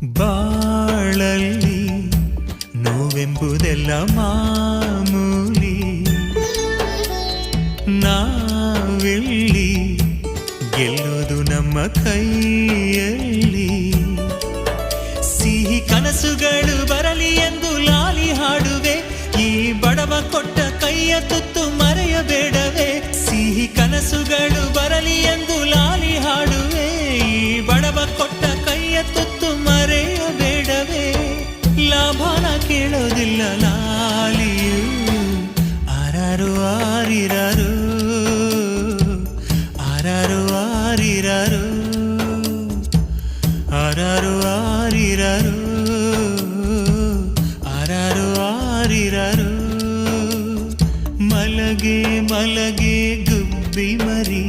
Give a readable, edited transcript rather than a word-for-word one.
ಬಾಳಲ್ಲಿ ನೋವೆಂಬುದೆಲ್ಲ ಮಾಮೂಲಿ, ನಾವೆಲ್ಲಿ ಗೆಲ್ಲೋದು ನಮ್ಮ ಕೈಯಲ್ಲಿ. ಸಿಹಿ ಕನಸುಗಳು ಬರಲಿ ಎಂದು ಲಾಲಿ ಹಾಡುವೆ, ಈ ಬಡವ ಕೊಟ್ಟ ಕೈಯ ತುತ್ತು ಮರೆಯಬೇಡವೇ. ಸಿಹಿ ಕನಸುಗಳು ಬರಲಿ ಎಂದು ಲಾಲಿ ಹಾಡುವೆ, ಈ ಬಡವ ಕೊಟ್ಟ ಕೈಯ ತುತ್ತು ಮರೆಯಬೇಡವೇ. ಲಾಭನ ಕೇಳೋದಿಲ್ಲ ಲಾಲಿಯು, ಆರಾರು ಆರಿರಾರು, ಆರಾರು ಆರಿರಾರು, ಆರಾರು ಆರಿರಾರು, ಆರಾರು ಆರಿರಾರು. ಮಲಗೆ ಮಲಗೆ ಗುಬ್ಬಿ ಮರಿ,